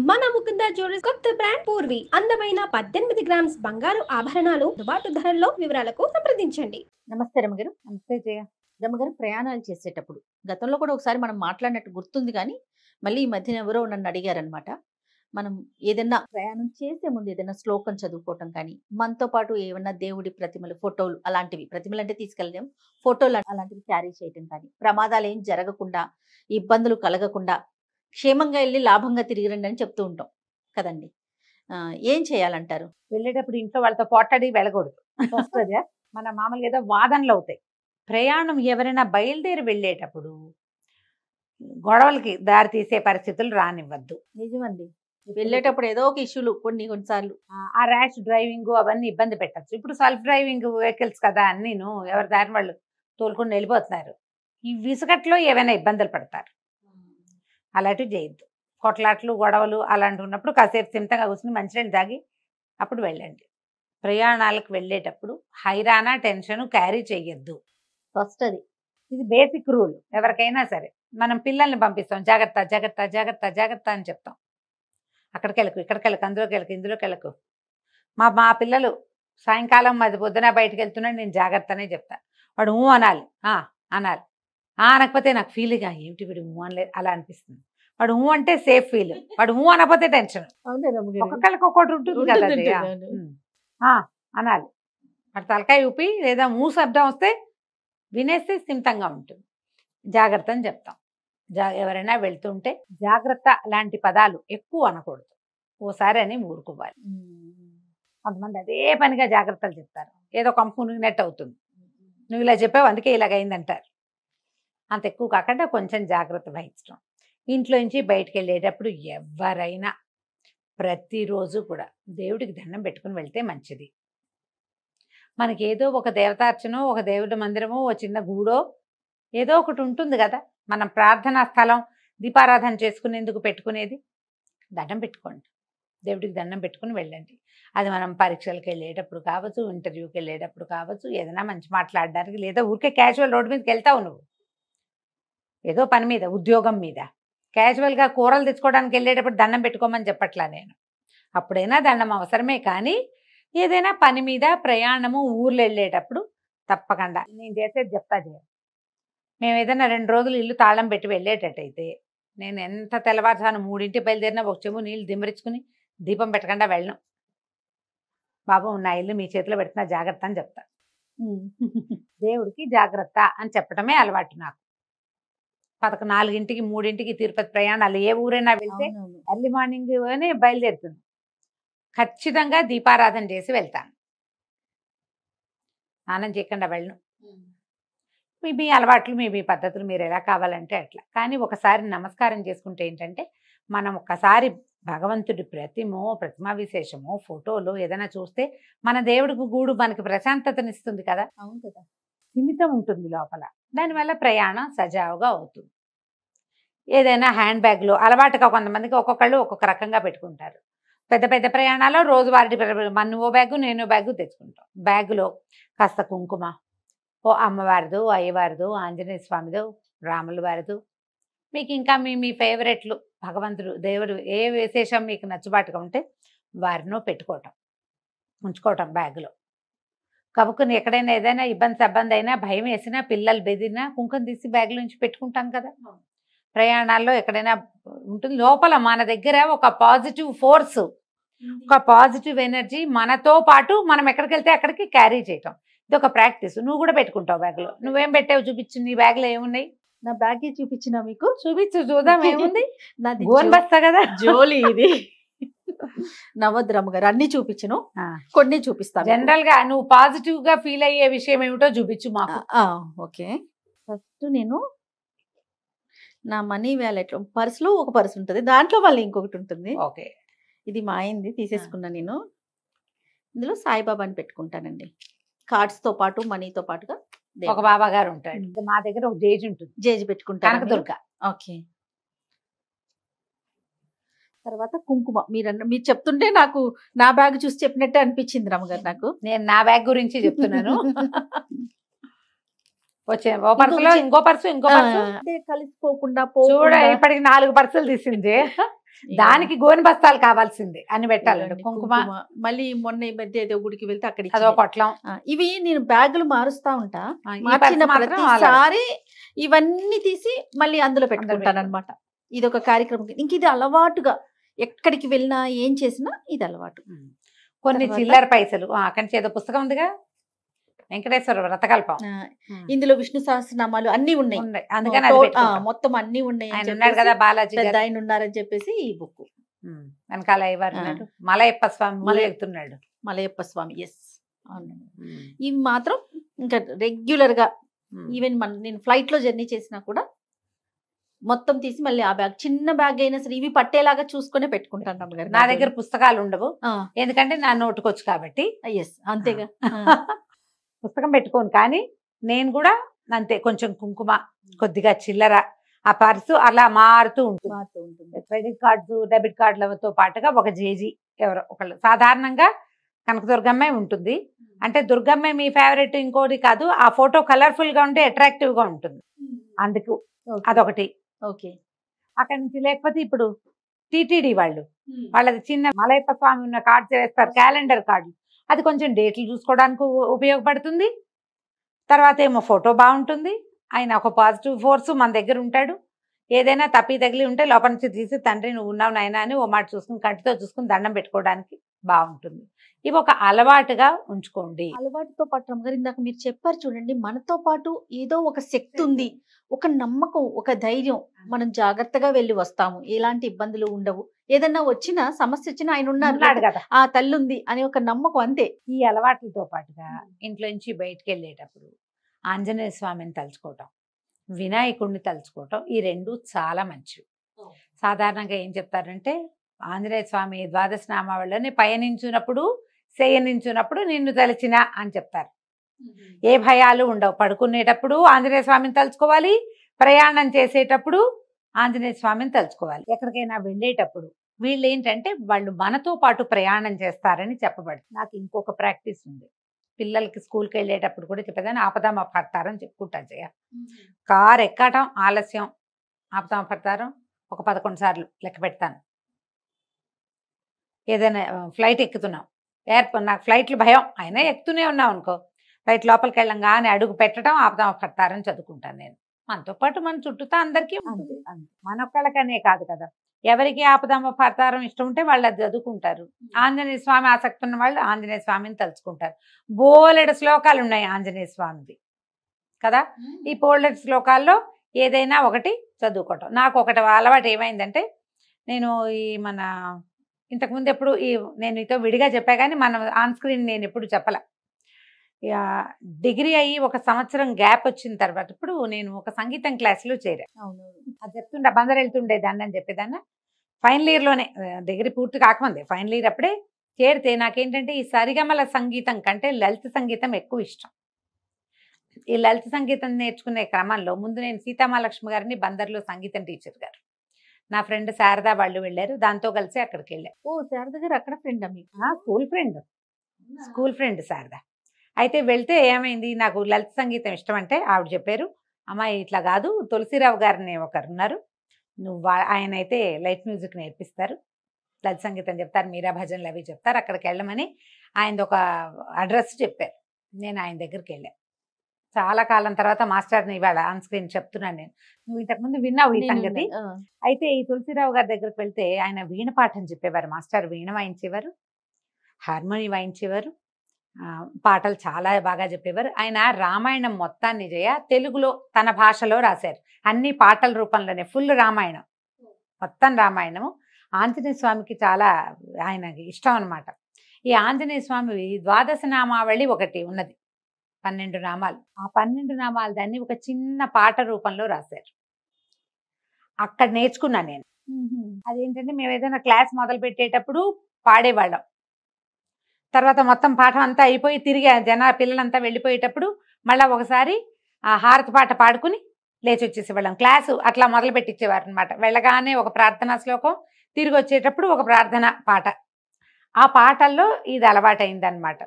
మన ముకుంద జ్యువెలర్స్ కొత్త బ్రాండ్ పూర్వి అందమైన 18 గ్రామ్స్ బంగారు ఆభరణాలు అందుబాటు ధరల్లో వివరాలకు సంప్రదించండి. నమస్తే రమగారు. నమస్తే జయ. రమగారు, ప్రయాణాలు చేసేటప్పుడు గతంలో కూడా ఒకసారి మనం మాట్లాడినట్టు గుర్తుంది, కానీ మళ్ళీ ఈ మధ్యన ఎవరో నన్ను అడిగారనమాట. మనం ఏదైనా ప్రయాణం చేసే ముందు ఏదైనా శ్లోకం చదువుకోవటం కానీ, మనతో పాటు ఏమన్నా దేవుడి ప్రతిమలు, ఫోటోలు అలాంటివి, ప్రతిమలు అంటే తీసుకెళ్ళలేం, ఫోటోలు అలాంటివి క్యారీ చేయటం కానీ, ప్రమాదాలు ఏం జరగకుండా, ఇబ్బందులు కలగకుండా క్షేమంగా వెళ్ళి లాభంగా తిరిగి రండి అని చెప్తూ ఉంటాం కదండి. ఏం చేయాలంటారు? వెళ్ళేటప్పుడు ఇంట్లో వాళ్ళతో పోట్లాడి వెళ్ళకూడదు. ఫస్ట్ అదే మన మామూలుగా ఏదో వాదనలు అవుతాయి. ప్రయాణం ఎవరైనా బయలుదేరి వెళ్ళేటప్పుడు గొడవలకి దారి తీసే పరిస్థితులు రానివ్వద్దు. నిజమండి. వెళ్ళేటప్పుడు ఏదో ఒక ఇష్యూలు కొన్నిసార్లు ఆ ర్యాష్ డ్రైవింగ్ అవన్నీ ఇబ్బంది పెట్టచ్చు. ఇప్పుడు సెల్ఫ్ డ్రైవింగ్ వెహికల్స్ కదా అన్నీను, ఎవరి దారి వాళ్ళు తోలుకొని వెళ్ళిపోతున్నారు. ఈ విసుగట్లో ఏవైనా ఇబ్బందులు పడతారు. అలాంటివి చేయొద్దు. కొట్లాట్లు గొడవలు అలాంటివి ఉన్నప్పుడు కాసేపు సింతగా కూర్చుని మంచినీళ్ళు తాగి అప్పుడు వెళ్ళండి. ప్రయాణాలకు వెళ్ళేటప్పుడు హైరానా టెన్షన్ క్యారీ చేయొద్దు. ఫస్ట్ అది, ఇది బేసిక్ రూల్. ఎవరికైనా సరే మనం పిల్లల్ని పంపిస్తాం, జాగ్రత్త జాగ్రత్త జాగ్రత్త జాగ్రత్త అని చెప్తాం. అక్కడికి వెళ్ళకు, ఇక్కడికి వెళ్ళకు, అందులోకి వెళ్ళకు, ఇందులోకి వెళ్ళకు. మా పిల్లలు సాయంకాలం అది పొద్దున బయటకు వెళ్తున్నాడు, నేను జాగ్రత్త అనే చెప్తా. వాడు అనాలి, అనాలి. అనకపోతే నాకు ఫీల్గా ఏమిటి వీడు అనలేదు అలా అనిపిస్తుంది. వాడు అంటే సేఫ్ ఫీల్, వాడు అనకపోతే టెన్షన్. ఒక్కొక్కరికి ఒక్కొక్కటి ఉంటుంది కదా. అనాలి. వాడు తలకాయ ఊపి లేదా శబ్దం వస్తే వినేస్తే స్థిమితంగా ఉంటుంది. జాగ్రత్త అని చెప్తాం. ఎవరైనా వెళ్తుంటే జాగ్రత్త లాంటి పదాలు ఎక్కువ అనకూడదు. ఓసారి అని ఊరుకోవాలి. కొంతమంది అదే పనిగా జాగ్రత్తలు చెప్తారు, ఏదో కంపు మునిగినట్టు అవుతుంది. నువ్వు ఇలా చెప్పావు అందుకే ఇలాగైందంటారు. అంత ఎక్కువ కాకుండా కొంచెం జాగ్రత్త వహించడం. ఇంట్లో నుంచి బయటకు వెళ్ళేటప్పుడు ఎవరైనా ప్రతిరోజు కూడా దేవుడికి దండం పెట్టుకుని వెళ్తే మంచిది. మనకి ఏదో ఒక దేవతార్చనో, ఒక దేవుడి మందిరమో, ఓ చిన్న గూడో ఏదో ఒకటి ఉంటుంది కదా. మనం ప్రార్థనా స్థలం, దీపారాధన చేసుకునేందుకు పెట్టుకునేది. దండం పెట్టుకోండి, దేవుడికి దండం పెట్టుకుని వెళ్ళండి. అది మనం పరీక్షలకు వెళ్ళేటప్పుడు కావచ్చు, ఇంటర్వ్యూకి వెళ్ళేటప్పుడు కావచ్చు, ఏదైనా మంచి మాట్లాడడానికి, లేదా ఊరికే క్యాజువల్ రోడ్డు మీదకి వెళ్తావు నువ్వు ఏదో పని మీద, ఉద్యోగం మీద, క్యాజువల్గా కూరలు తెచ్చుకోవడానికి వెళ్ళేటప్పుడు దండం పెట్టుకోమని చెప్పట్లా నేను. అప్పుడైనా దండం అవసరమే, కానీ ఏదైనా పని మీద ప్రయాణము, ఊర్లు వెళ్ళేటప్పుడు తప్పకుండా నేను చేసేది చెప్తా చేయాలి. మేము ఏదైనా 2 రోజులు ఇల్లు తాళం పెట్టి వెళ్ళేటట్టయితే నేను ఎంత తెల్లవారుసాను 3ంటికి బయలుదేరినా ఒక చెంబు నీళ్ళు దిమ్మరించుకుని దీపం పెట్టకుండా వెళ్ళను. బాబు నా ఇల్లు మీ చేతిలో పెడుతున్నా జాగ్రత్త అని చెప్తా. దేవుడికి జాగ్రత్త అని చెప్పడమే అలవాటు నాకు. 4ంటికి 3ంటికి తిరుపతి ప్రయాణాలు, ఏ ఊరైనా వెళ్తే ఎర్లీ మార్నింగ్ అనే బయలుదేరుతుంది. ఖచ్చితంగా దీపారాధన చేసి వెళ్తాను. స్నానం చేయకుండా వెళ్ళను. మీ అలవాట్లు, మీ పద్ధతులు మీరు ఎలా కావాలంటే అట్లా. కానీ ఒకసారి నమస్కారం చేసుకుంటే ఏంటంటే, మనం ఒక్కసారి భగవంతుడి ప్రతిమా విశేషమో, ఫోటోలో ఏదైనా చూస్తే మన దేవుడికి గూడు మనకి ప్రశాంతతనిస్తుంది కదా. అవును కదా. స్థిమితం ఉంటుంది లోపల. దానివల్ల ప్రయాణం సజావుగా అవుతుంది. ఏదైనా హ్యాండ్ బ్యాగ్లో అలవాటుగా కొంతమందికి ఒక్కొక్కళ్ళు ఒక్కొక్క రకంగా పెట్టుకుంటారు. పెద్ద పెద్ద ప్రయాణాల్లో రోజువారీ మన్ను బ్యాగు, నేను బ్యాగు తెచ్చుకుంటాం. బ్యాగులో కాస్త కుంకుమ, ఓ అమ్మవారిదో, అయ్యవారిదో, ఆంజనేయ స్వామిదో, రాముల వారిదో, మీకు ఇంకా మీ ఫేవరెట్లు, భగవంతుడు, దేవుడు ఏ విశేషం మీకు నచ్చుబాటుగా ఉంటే వారినో పెట్టుకోవటం, ఉంచుకోవటం బ్యాగులో. కబుక్కుని ఎక్కడైనా ఏదైనా ఇబ్బంది అయినా, భయం వేసినా, పిల్లలు బెదిరినా కుంకుమ తీసి బ్యాగులో నుంచి పెట్టుకుంటాం కదా. ప్రయాణాల్లో ఎక్కడైనా ఉంటుంది. లోపల మన దగ్గర ఒక పాజిటివ్ ఫోర్స్, ఒక పాజిటివ్ ఎనర్జీ మనతో పాటు మనం ఎక్కడికి వెళ్తే అక్కడికి క్యారీ చేయటం. ఇది ఒక ప్రాక్టీస్. నువ్వు కూడా పెట్టుకుంటావు బ్యాగ్లో. నువ్వేం పెట్టావు చూపించు, నీ బ్యాగ్లో ఏమున్నాయి? నా బ్యాగ్ చూపించిన మీకు, చూపించు చూద్దాం ఏముంది. నాది గోన్ బస్తా కదా జోలి ఇది. నవద్రమ గారు అన్ని చూపించను, కొన్ని చూపిస్తాను. జనరల్ గా నువ్వు పాజిటివ్ గా ఫీల్ అయ్యే విషయం ఏమిటో చూపించు మాకు. ఓకే. ఫస్ట్ నేను నా మనీ వ్యాలెట్ పర్సులో ఒక పర్సు ఉంటుంది, దాంట్లో మళ్ళీ ఇంకొకటి ఉంటుంది. ఓకే, ఇది మా అయింది, తీసేసుకున్నా నేను. ఇందులో సాయిబాబాని పెట్టుకుంటానండి, కార్డ్స్ తో పాటు మనీతో పాటుగా. ఒక బాబా గారు ఉంటాడు. మా దగ్గర ఒక జేజి ఉంటుంది, జేజి పెట్టుకుంటాను, కనకదుర్గ. ఓకే. తర్వాత కుంకుమ. మీరు చెప్తుంటే నాకు నా బ్యాగ్ చూసి చెప్పినట్టే అనిపించింది రమ్మగారు. నాకు నేను నా బ్యాగ్ గురించి చెప్తున్నాను. వచ్చే ఓ పర్సులో ఇంకో పర్సు, ఇంకో పర్సు కలిసిపోకుండా చూడ. ఇప్పటికి 4 పర్సులు తీసింది. దానికి గోనె బస్తాలు కావాల్సిందే అని పెట్టాలండి. ఇదిగోండి కుంకుమ మళ్ళీ మొన్న ఈ మధ్య ఏదో గుడికి వెళ్తే అక్కడ అదో ఇచ్చింది. పొట్లం. ఇవి నేను బ్యాగులు మారుస్తా ఉంటా. ఈ మార్చిన పర్స్ మాత్రం ప్రతిసారి ఇవన్నీ తీసి మళ్ళీ అందులో పెట్టుకుంటాను అనమాట. ఇది ఒక కార్యక్రమం. ఇంక ఇది అలవాటుగా ఎక్కడికి వెళ్ళినా ఏం చేసినా ఇది అలవాటు. కొన్ని తర్వాత? చిల్లర పైసలు అక్కడి నుంచి ఏదో పుస్తకం ఉందిగా, వెంకటేశ్వర వ్రతకల్పం. ఇందులో విష్ణు సహస్రనామాలు అన్నీ ఉన్నాయి. ఉంది. అందుకని అది టోట్- పెట్టుకుంటాం. మొత్తం అన్నీ ఉన్నాయి అని ఆయన ఉన్నాడు చెప్పేసి, కదా బాలాజీ పెద్ద గారు. ఆయన ఉన్నారని చెప్పేసి ఈ బుక్. వెనకాల ఎవరు ఉన్నాడు? మలయప్ప స్వామి మలయ- ఎక్కుతున్నాడు. మలయప్ప స్వామి. ఎస్, ఇవి మాత్రం ఇంకా రెగ్యులర్ గా ఈవెన్ నేను ఫ్లైట్ లో జర్నీ చేసినా కూడా మొత్తం తీసి మళ్ళీ ఆ బ్యాగ్, చిన్న బ్యాగ్ అయినా సరే ఇవి పట్టేలాగా చూసుకునే పెట్టుకుంటాను అమ్మగారు. నా దగ్గర పుస్తకాలు ఉండవు, ఎందుకంటే నా నోటుకొచ్చు కాబట్టి. ఎస్, అంతేగా. పుస్తకం పెట్టుకోను, కానీ నేను కూడా అంతే, కొంచెం కుంకుమ, కొద్దిగా చిల్లర, ఆ పర్సు అలా మారుతూ ఉంటుంది. మారుతూ ఉంటుంది. క్రెడిట్ కార్డ్స్, డెబిట్ కార్డులతో పాటుగా ఒక జేజీ ఎవరో ఒకళ్ళు, సాధారణంగా కనకదుర్గమ్మే ఉంటుంది. అంటే దుర్గమ్మే మీ ఫేవరెట్ ఇంకోటి కాదు, ఆ ఫోటో కలర్ఫుల్ గా ఉంటే అట్రాక్టివ్ గా ఉంటుంది, అందుకు అదొకటి. ఓకే. అక్కడి నుంచి లేకపోతే ఇప్పుడు టిటిడి వాళ్ళది చిన్న మలయప్ప స్వామి ఉన్న కార్డ్స్ వేస్తారు, క్యాలెండర్ కార్డు. అది కొంచెం డేట్లు చూసుకోవడానికి ఉపయోగపడుతుంది. తర్వాత ఏమో ఫోటో బాగుంటుంది, ఆయన ఒక పాజిటివ్ ఫోర్స్ మన దగ్గర ఉంటాడు. ఏదైనా తప్పి తగిలి ఉంటే లోపల నుంచి తీసి తండ్రి నువ్వు ఉన్నావు నాయనా అని ఓ మాట చూసుకుని కంటితో చూసుకుని దండం పెట్టుకోవడానికి బాగుంటుంది. ఇవి ఒక అలవాటుగా ఉంచుకోండి. అలవాటుతో పాటు అమ్మగారు ఇందాక మీరు చెప్పారు చూడండి, మనతో పాటు ఏదో ఒక శక్తి ఉంది, ఒక నమ్మకం, ఒక ధైర్యం. మనం జాగ్రత్తగా వెళ్ళి వస్తాము, ఎలాంటి ఇబ్బందులు ఉండవు. ఏదన్నా వచ్చినా సమస్య వచ్చినా ఆయన ఉన్నాడు కదా, ఆ తల్లి ఉంది అనే ఒక నమ్మకం, అంతే. ఈ అలవాట్లతో పాటుగా ఇంట్లో నుంచి బయటకు వెళ్ళేటప్పుడు ఆంజనేయ స్వామిని తలుచుకోవటం, వినాయకుడిని తలుచుకోవటం, ఈ రెండు చాలా మంచివి. సాధారణంగా ఏం చెప్తారంటే ఆంజనేయ స్వామి ద్వాదశ నామావళిలోని పయనించున్నప్పుడు శయనించున్నప్పుడు నిన్ను తలిచిన అని చెప్తారు. ఏ భయాలు ఉండవు. పడుకునేటప్పుడు ఆంజనేయ స్వామిని తలుచుకోవాలి, ప్రయాణం చేసేటప్పుడు ఆంజనేయ స్వామిని తలుచుకోవాలి. ఎక్కడికైనా వెళ్ళేటప్పుడు వీళ్ళు ఏంటంటే వాళ్ళు మనతో పాటు ప్రయాణం చేస్తారని చెప్పబడుతుంది. నాకు ఇంకొక ప్రాక్టీస్ ఉంది, పిల్లలకి స్కూల్కి వెళ్ళేటప్పుడు కూడా చెప్పేదాన్ని ఆపదామ పడతారని చెప్పుకుంటాను. చేయ కారు ఎక్కటం ఆలస్యం, ఆపదామ పడతారం ఒక 11 సార్లు లెక్క పెడతాను. ఏదైనా ఫ్లైట్ ఎక్కుతున్నాం, నాకు ఫ్లైట్లు భయం, అయినా ఎక్కుతూనే ఉన్నాం అనుకో, ఫ్లైట్ లోపలికి వెళ్ళంగానే అడుగు పెట్టడం ఆపదామ పడతారని చదువుకుంటాను నేను. మనతో పాటు మన చుట్టూతో అందరికీ ఉంటుంది, మనొక్కళ్ళకనే కాదు కదా. ఎవరికి ఆపదామ పడతారం ఇష్టం ఉంటే వాళ్ళు అది చదువుకుంటారు. ఆంజనేయ స్వామి ఆసక్తి ఉన్న వాళ్ళు ఆంజనేయ స్వామిని తలుచుకుంటారు. బోలెడు శ్లోకాలు ఉన్నాయి ఆంజనేయ స్వామిది కదా. ఈ బోలెడు శ్లోకాల్లో ఏదైనా ఒకటి చదువుకోవటం. నాకు ఒకటి అలవాటు ఏమైందంటే, నేను ఈ మన ఇంతకుముందు ఎప్పుడు నేను మీతో విడిగా చెప్పా కానీ మన ఆన్ స్క్రీన్ నేను ఎప్పుడు చెప్పలే. డిగ్రీ అయ్యి 1 సంవత్సరం గ్యాప్ వచ్చిన తర్వాత ఇప్పుడు నేను ఒక సంగీతం క్లాసులో చేరా. అది చెప్తుండే బందరు వెళ్తుండేదాన్ని అని చెప్పేదాన్ని. ఫైనల్ ఇయర్లోనే, డిగ్రీ పూర్తి కాకముందే ఫైనల్ ఇయర్ అప్పుడే చేరితే నాకేంటంటే ఈ సరిగమల సంగీతం కంటే లలిత సంగీతం ఎక్కువ ఇష్టం. ఈ లలిత సంగీతం నేర్చుకునే క్రమంలో ముందు నేను సీతామహాలక్ష్మి గారిని బందర్లో సంగీతం టీచర్ గారు, నా ఫ్రెండ్ శారదా వాళ్ళు వెళ్ళారు, దాంతో కలిసి అక్కడికి వెళ్ళారు. ఓ, శారద గారు అక్కడ ఫ్రెండ్ మీకు? School friend Sharada. అయితే వెళ్తే ఏమైంది, నాకు లలిత సంగీతం ఇష్టం అంటే ఆవిడ చెప్పారు, అమ్మాయి ఇట్లా కాదు, తులసిరావు గారిని ఒకరు ఉన్నారు, నువ్వు ఆయన అయితే లైట్ మ్యూజిక్ నేర్పిస్తారు, లలిత సంగీతం చెప్తారు, మీరా భజనలు అవి చెప్తారు, అక్కడికి వెళ్ళమని ఆయనది ఒక అడ్రస్ చెప్పారు. నేను ఆయన దగ్గరికి వెళ్ళాను. చాలా కాలం తర్వాత మాస్టర్ని ఇవాళ ఆన్ స్క్రీన్ చెప్తున్నాను నేను. నువ్వు ఇంతకుముందు విన్నావు ఈ సంగతి. అయితే ఈ తులసిరావు గారి దగ్గరికి వెళ్తే ఆయన వీణ పాఠం చెప్పేవారు. మాస్టర్ వీణ వాయించేవారు, హార్మోని వాయించేవారు, పాటలు చాలా బాగా చెప్పేవారు. ఆయన రామాయణం మొత్తాన్ని తెలుగులో తన భాషలో రాశారు, అన్ని పాటల రూపంలోనే, ఫుల్ రామాయణం, మొత్తం రామాయణము. ఆంజనేయ స్వామికి చాలా ఆయనకి ఇష్టం అనమాట. ఈ ఆంజనేయ స్వామి ద్వాదశ నామావళి ఒకటి ఉన్నది, 12 నామాలు. ఆ 12 నామాలు దాన్ని ఒక చిన్న పాట రూపంలో రాశారు. అక్కడ నేర్చుకున్నాను నేను. అదేంటంటే మేము ఏదైనా క్లాస్ మొదలు పెట్టేటప్పుడు పాడేవాళ్ళం, తర్వాత మొత్తం పాఠం అంతా అయిపోయి తిరిగి పిల్లలంతా వెళ్ళిపోయేటప్పుడు మళ్ళీ ఒకసారి ఆ హారతి పాట పాడుకుని లేచి వచ్చేసేవాళ్ళం. క్లాసు అట్లా మొదలు పెట్టించేవారు అనమాట. వెళ్ళగానే ఒక ప్రార్థనా శ్లోకం, తిరిగి వచ్చేటప్పుడు ఒక ప్రార్థన పాట. ఆ పాటల్లో ఇది అలవాటైందనమాట.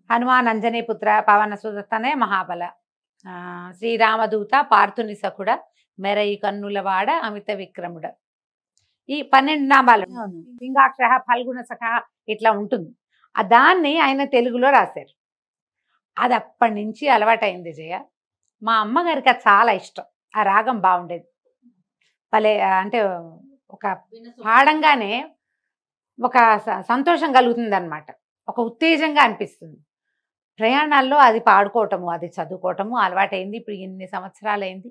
హనుమాన్ అంజనీ పుత్ర పవన సుతనే మహాబల, శ్రీరామదూత పార్థుని సఖుడ, మెరయి కన్నులవాడ అమిత విక్రముడ. ఈ 12 నామాలు అవును. లింగాక్ష ఫల్గుణ సఖ ఇట్లా ఉంటుంది. దాన్ని ఆయన తెలుగులో రాశారు. అది అప్పటి నుంచి అలవాటైంది జయ. మా అమ్మగారికి అది చాలా ఇష్టం. ఆ రాగం బాగుండేది. భలే అంటే ఒక పాడంగానే ఒక సంతోషం కలుగుతుంది అనమాట. ఒక ఉత్తేజంగా అనిపిస్తుంది. ప్రయాణాల్లో అది పాడుకోవటము, అది చదువుకోవటము అలవాటైంది. ఇప్పుడు ఎన్ని సంవత్సరాలైంది,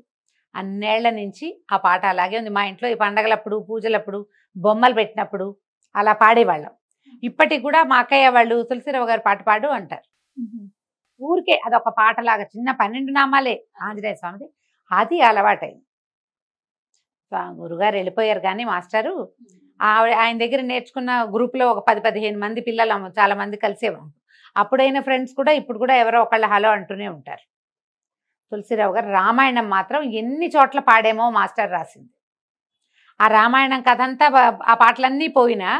అన్నేళ్ల నుంచి ఆ పాట అలాగే ఉంది. మా ఇంట్లో ఈ పండగలప్పుడు, పూజలప్పుడు, బొమ్మలు పెట్టినప్పుడు అలా పాడేవాళ్ళం. ఇప్పటికి కూడా మా అక్కయ్య వాళ్ళు తులసిరావు గారు పాట పాడు అంటారు. ఊరికే అదొక పాటలాగా చిన్న 12 నామాలే ఆంజనేయ స్వామిది, అది అలవాటైంది. గురుగారు వెళ్ళిపోయారు కానీ మాస్టరు ఆయన దగ్గర నేర్చుకున్న గ్రూప్లో ఒక 10-15 మంది పిల్లలు చాలా మంది కలిసేవాం. అప్పుడైన ఫ్రెండ్స్ కూడా ఇప్పుడు కూడా ఎవరో ఒకళ్ళు హలో అంటూనే ఉంటారు. తులసిరావు గారు రామాయణం మాత్రం ఎన్ని చోట్ల పాడేమో మాస్టర్ రాసింది. ఆ రామాయణం కథ అంతా ఆ పాటలన్నీ పోయినా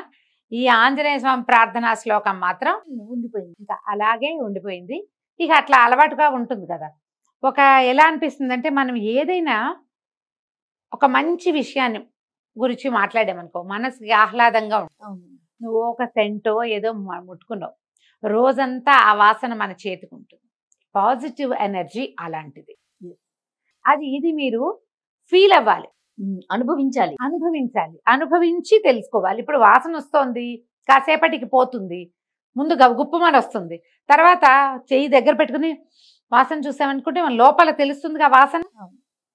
ఈ ఆంజనేయ స్వామి ప్రార్థనా శ్లోకం మాత్రం ఉండిపోయింది. ఇంకా అలాగే ఉండిపోయింది. ఇక అట్లా అలవాటుగా ఉంటుంది కదా. ఒక ఎలా అనిపిస్తుంది అంటే మనం ఏదైనా ఒక మంచి విషయాన్ని గురించి మాట్లాడామనుకో మనసుకి ఆహ్లాదంగా ఉంటుంది. అవును. నువ్వు ఒక సెంటో ఏదో ముట్టుకున్నావు, రోజంతా ఆ వాసన మన చేతికి ఉంటుంది. పాజిటివ్ ఎనర్జీ అలాంటిది. అది ఇది మీరు ఫీల్ అవ్వాలి, అనుభవించాలి. అనుభవించి తెలుసుకోవాలి. ఇప్పుడు వాసన వస్తోంది, కాసేపటికి పోతుంది, ముందు గుప్పమని వస్తుంది, తర్వాత చెయ్యి దగ్గర పెట్టుకుని వాసన చూసామనుకుంటే మన లోపల తెలుస్తుంది ఆ వాసన.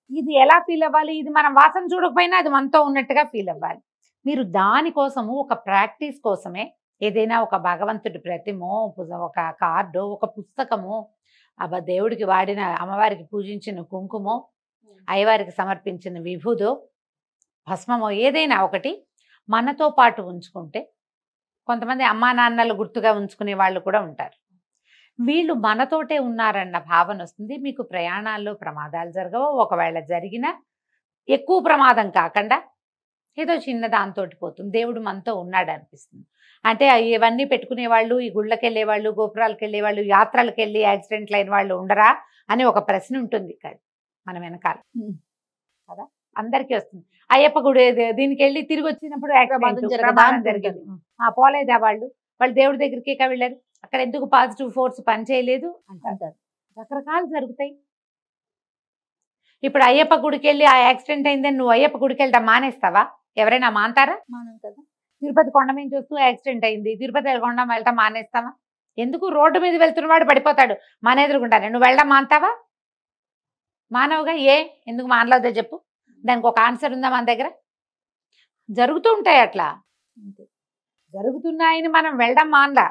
ఇది ఎలా ఫీల్ అవ్వాలి? ఇది మనం వాసన చూడకపోయినా అది మనతో ఉన్నట్టుగా ఫీల్ అవ్వాలి. మీరు దానికోసము ఒక ప్రాక్టీస్ కోసమే ఏదైనా ఒక భగవంతుడి ప్రతిమో, ఒక కార్డో, ఒక పుస్తకమో, దేవుడికి వాడిన అమ్మవారికి పూజించిన కుంకుమో, అయ్యవారికి సమర్పించిన విభూదో, భస్మమో ఏదైనా ఒకటి మనతో పాటు ఉంచుకుంటే, కొంతమంది అమ్మా నాన్నలు గుర్తుగా ఉంచుకునే వాళ్ళు కూడా ఉంటారు. వీళ్ళు మనతోటే ఉన్నారన్న భావన వస్తుంది. మీకు ప్రయాణాల్లో ప్రమాదాలు జరగవు. ఒకవేళ జరిగినా ఎక్కువ ప్రమాదం కాకుండా ఏదో చిన్న దాంతో పోతుంది. దేవుడు మనతో ఉన్నాడు అనిపిస్తుంది. అంటే ఇవన్నీ పెట్టుకునే వాళ్ళు, ఈ గుళ్ళకి వెళ్ళే వాళ్ళు, గోపురాలకు వెళ్ళే వాళ్ళు, యాత్రలకు వెళ్ళి యాక్సిడెంట్లు అయిన వాళ్ళు ఉండరా అని ఒక ప్రశ్న ఉంటుంది మన వెనకాల కదా. అందరికీ వస్తుంది. అయ్యప్ప గుడి దీనికి వెళ్ళి తిరిగి వచ్చినప్పుడు ప్రమాదం జరిగింది, పోలేదా వాళ్ళు దేవుడి దగ్గరికి వెళ్ళారు, అక్కడ ఎందుకు పాజిటివ్ ఫోర్స్ పనిచేయలేదు అంటారు. రకరకాలు జరుగుతాయి. ఇప్పుడు అయ్యప్ప గుడికి వెళ్ళి ఆ యాక్సిడెంట్ అయిందని నువ్వు అయ్యప్ప గుడికి వెళ్తా మానేస్తావా? ఎవరైనా మానతారా? మానం కదా. తిరుపతి కొండ మీద చూస్తూ యాక్సిడెంట్ అయింది, తిరుపతి కొండ వెళ్తా మానేస్తావా? ఎందుకు? రోడ్డు మీద వెళ్తున్నవాడు పడిపోతాడు, మన ఎదురుకుంటానే, నువ్వు వెళ్ళడం మానతావా? మానవుగా ఎందుకు మానలేదో చెప్పు. దానికి ఒక ఆన్సర్ ఉందా మన దగ్గర? జరుగుతూ ఉంటాయి అట్లా, జరుగుతున్నాయని మనం వెళ్ళడం మానలా.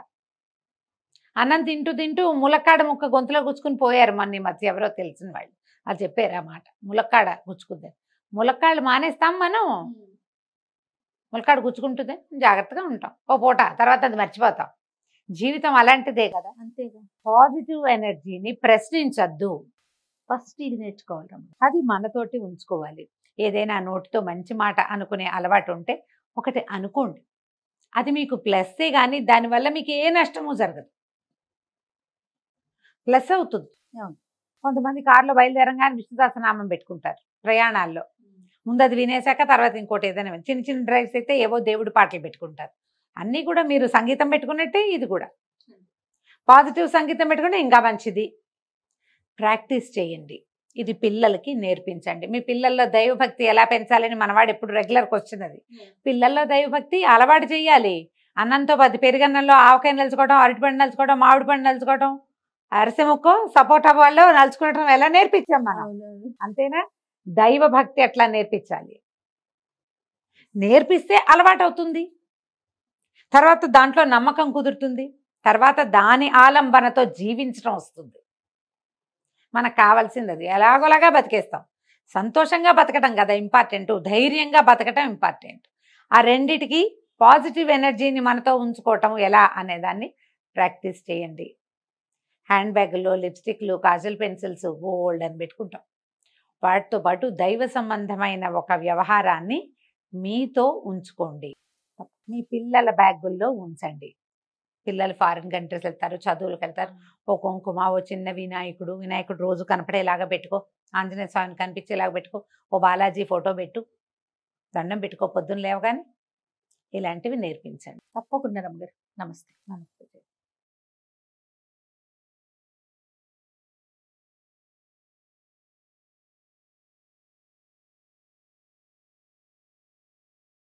అన్నం తింటూ తింటూ ములక్కాడ ముక్క గొంతులో గుచ్చుకుని పోయారు మొన్న మధ్య ఎవరో తెలిసిన వాళ్ళు, అది చెప్పారు ఆ మాట. ములక్కాడ గుచ్చుకుంది, ములక్కాళ్ళు మానేస్తాం మనం? ములక్కాడ గుచ్చుకుంటుంది, జాగ్రత్తగా ఉంటాం ఓ పూట, తర్వాత అది మర్చిపోతాం. జీవితం అలాంటిదే కదా. అంతేగా. పాజిటివ్ ఎనర్జీని ప్రశ్నించద్దు, ఫస్ట్ ఇది నేర్చుకోవాలి. అది మనతోటి ఉంచుకోవాలి. ఏదైనా నోటితో మంచి మాట అనుకునే అలవాటు ఉంటే ఒకటి అనుకోండి, అది మీకు ప్లస్సే, కానీ దానివల్ల మీకు ఏ నష్టము జరగదు, ప్లస్ అవుతుంది. కొంతమంది కారులో బయలుదేరంగానే విష్ణుదాసనామం పెట్టుకుంటారు ప్రయాణాల్లో. ముందు అది వినేశాక తర్వాత ఇంకోటి ఏదైనా చిన్న చిన్న డ్రైవ్స్ అయితే ఏవో దేవుడి పాటలు పెట్టుకుంటారు. అన్నీ కూడా మీరు సంగీతం పెట్టుకున్నట్టే ఇది కూడా పాజిటివ్ సంగీతం పెట్టుకుంటే ఇంకా మంచిది. ప్రాక్టీస్ చేయండి, ఇది పిల్లలకి నేర్పించండి. మీ పిల్లల్లో దైవభక్తి ఎలా పెంచాలని మనవాడు ఎప్పుడు రెగ్యులర్ క్వశ్చన్ అది. పిల్లల్లో దైవభక్తి అలవాటు చేయాలి. అన్నంతో పెరుగన్నంలో ఆవకాయ నలుచుకోవడం, అరటిపండు నలుచుకోవడం, మామిడి పండు నలుచుకోవడం, అరిసె ముక్కో సపోటా వాళ్ళు నలుచుకోవడం ఎలా నేర్పించాం మనం, అంతేనా? దైవభక్తి అట్లా నేర్పించాలి. నేర్పిస్తే అలవాటు అవుతుంది, తర్వాత దాంట్లో నమ్మకం కుదురుతుంది, తర్వాత దాని ఆలంబనతో జీవించడం వస్తుంది. మనకు కావాల్సింది అది. ఎలాగోలాగా బతికేస్తాం, సంతోషంగా బతకడం కదా ఇంపార్టెంట్, ధైర్యంగా బతకటం ఇంపార్టెంట్. ఆ రెండిటికి పాజిటివ్ ఎనర్జీని మనతో ఉంచుకోవటం ఎలా అనేదాన్ని ప్రాక్టీస్ చేయండి. హ్యాండ్ బ్యాగుల్లో లిప్స్టిక్లు, కాజల్ పెన్సిల్స్, గోల్డ్ అని పెట్టుకుంటాం. వాటితో పాటు దైవ సంబంధమైన ఒక వ్యవహారాన్ని మీతో ఉంచుకోండి. మీ పిల్లల బ్యాగుల్లో ఉంచండి. పిల్లలు ఫారిన్ కంట్రీస్ వెళ్తారు, చదువులకు వెళ్తారు, ఓ కుంకుమ, ఓ చిన్న వినాయకుడు రోజు కనపడేలాగా పెట్టుకో, ఆంజనేయ స్వామిని కనిపించేలాగా పెట్టుకో, ఓ బాలాజీ ఫోటో పెట్టు, దండం పెట్టుకో పొద్దున్న లేవగానే, ఇలాంటివి నేర్పించండి. తప్పకుండా రమ్మగారు. నమస్తే.